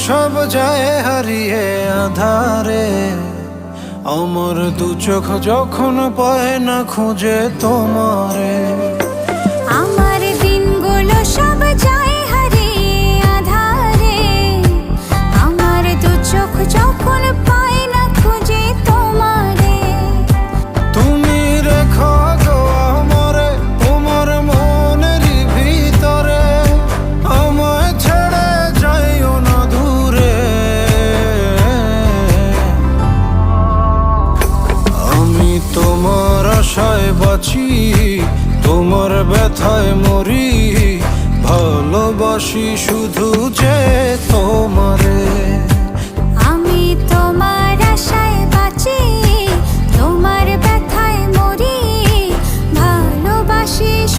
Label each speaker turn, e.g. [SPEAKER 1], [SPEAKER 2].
[SPEAKER 1] সব যায় হারিয়ে আধারে, আমার দু চোখ যখন পায় না খুঁজে তোমারে।
[SPEAKER 2] আমার দিনগুলো সব যায় হারিয়ে আঁধারে, আমার দু চোখ যখন পায় না খুঁজে তোমারে।
[SPEAKER 1] তুমি রেখো গো আমারে তোমার মনের ভিতরে, আমায় ছেড়ে যাইও না দূরে। আমি তোমার আশায় বাঁচি, তোমার ব্যথায় মরি, ভালোবাসি শুধু যে তোমারে।
[SPEAKER 2] আমি তোমার আশায়